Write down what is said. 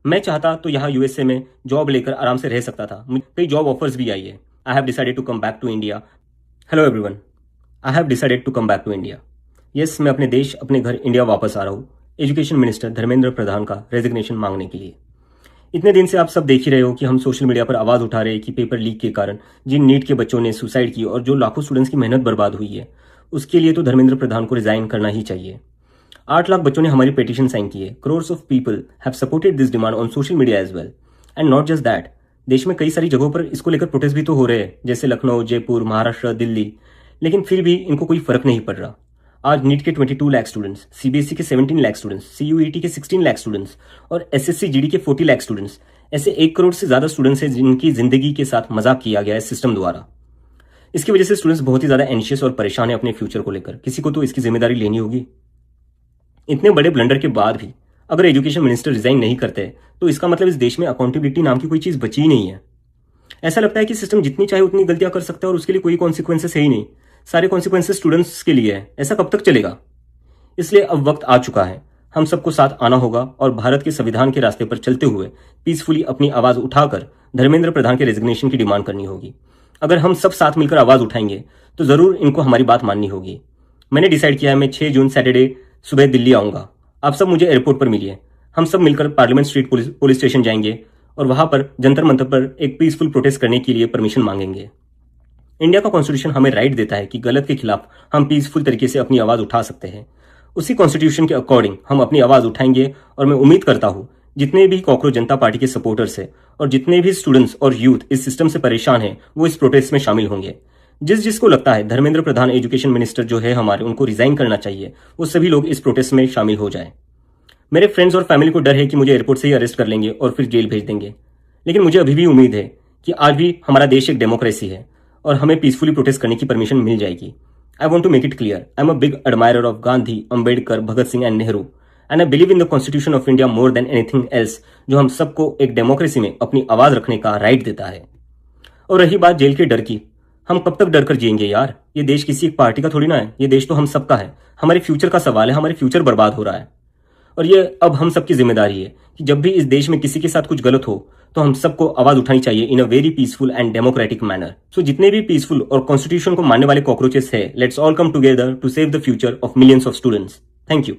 मैं चाहता तो यहाँ यूएसए में जॉब लेकर आराम से रह सकता था। मुझे कई जॉब ऑफर्स भी आई है। I have decided to come back to India. Hello everyone, I have decided to come back to India. Yes, मैं अपने देश, अपने घर इंडिया वापस आ रहा हूँ एजुकेशन मिनिस्टर धर्मेंद्र प्रधान का रेजिग्नेशन मांगने के लिए। इतने दिन से आप सब देख ही रहे हो कि हम सोशल मीडिया पर आवाज़ उठा रहे हैं कि पेपर लीक के कारण जिन नीट के बच्चों ने सुसाइड की और जो लाखों स्टूडेंट्स की मेहनत बर्बाद हुई है, उसके लिए तो धर्मेंद्र प्रधान को रिजाइन करना ही चाहिए। 8 लाख बच्चों ने हमारी पिटीशन साइन की है। Crores of people have supported this demand on social media as well. And not just that, देश में कई सारी जगहों पर इसको लेकर प्रोटेस्ट भी तो हो रहे हैं, जैसे लखनऊ, जयपुर, महाराष्ट्र, दिल्ली। लेकिन फिर भी इनको कोई फर्क नहीं पड़ रहा। आज नीट के 22 लाख स्टूडेंट्स, सीबीएसई के 17 लाख स्टूडेंट्स, सीयूईटी के 16 लाख स्टूडेंट्स और एसएससी जीडी के 40 लाख स्टूडेंट्स, ऐसे 1 करोड़ से ज्यादा स्टूडेंट्स हैं जिनकी जिंदगी के साथ मजाक किया गया है सिस्टम द्वारा। इसकी वजह से स्टूडेंट्स बहुत ही ज्यादा एंशियस और परेशान है अपने फ्यूचर को लेकर। किसी को तो इसकी जिम्मेदारी लेनी होगी। इतने बड़े ब्लंडर के बाद भी अगर एजुकेशन मिनिस्टर रिजाइन नहीं करते तो इसका मतलब इस देश में अकाउंटेबिलिटी नाम की कोई चीज बची ही नहीं है। ऐसा लगता है कि सिस्टम जितनी चाहे उतनी गलतियां कर सकता है और उसके लिए कोई कॉन्सिक्वेंसेस है ही नहीं। सारे कॉन्सिक्वेंसेस स्टूडेंट्स के लिए है। ऐसा कब तक चलेगा? इसलिए अब वक्त आ चुका है। हम सबको साथ आना होगा और भारत के संविधान के रास्ते पर चलते हुए पीसफुली अपनी आवाज उठाकर धर्मेंद्र प्रधान के रेजिग्नेशन की डिमांड करनी होगी। अगर हम सब साथ मिलकर आवाज उठाएंगे तो जरूर इनको हमारी बात माननी होगी। मैंने डिसाइड किया है, मैं 6 जून सैटरडे सुबह दिल्ली आऊंगा। आप सब मुझे एयरपोर्ट पर मिलिए। हम सब मिलकर पार्लियामेंट स्ट्रीट पुलिस स्टेशन जाएंगे और वहां पर जंतर मंतर पर एक पीसफुल प्रोटेस्ट करने के लिए परमिशन मांगेंगे। इंडिया का कॉन्स्टिट्यूशन हमें राइट देता है कि गलत के खिलाफ हम पीसफुल तरीके से अपनी आवाज उठा सकते हैं। उसी कॉन्स्टिट्यूशन के अकॉर्डिंग हम अपनी आवाज उठाएंगे और मैं उम्मीद करता हूं जितने भी कॉकरोच जनता पार्टी के सपोर्टर्स हैं और जितने भी स्टूडेंट्स और यूथ इस सिस्टम से परेशान हैं वो इस प्रोटेस्ट में शामिल होंगे। जिसको लगता है धर्मेंद्र प्रधान एजुकेशन मिनिस्टर जो है हमारे, उनको रिजाइन करना चाहिए, वो सभी लोग इस प्रोटेस्ट में शामिल हो जाए। मेरे फ्रेंड्स और फैमिली को डर है कि मुझे एयरपोर्ट से ही अरेस्ट कर लेंगे और फिर जेल भेज देंगे। लेकिन मुझे अभी भी उम्मीद है कि आज भी हमारा देश एक डेमोक्रेसी है और हमें पीसफुली प्रोटेस्ट करने की परमिशन मिल जाएगी। I want to make it clear, I am a big admirer of Gandhi, Ambedkar, Bhagat Singh and Nehru, and I believe in the Constitution of India more than anything else, जो हम सबको एक democracy में अपनी आवाज रखने का right देता है। और रही बात जेल के डर की, हम कब तक डर कर जिएंगे यार? ये देश किसी एक पार्टी का थोड़ी ना है, ये देश तो हम सबका है। हमारे फ्यूचर का सवाल है, हमारे फ्यूचर बर्बाद हो रहा है और ये अब हम सबकी जिम्मेदारी है कि जब भी इस देश में किसी के साथ कुछ गलत हो तो हम सबको आवाज उठानी चाहिए in a very peaceful and democratic manner. So जितने भी पीसफुल और कॉन्स्टिट्यूशन को मानने वाले कॉकरोचेस है, let's all come together to save the future of millions of students. Thank you.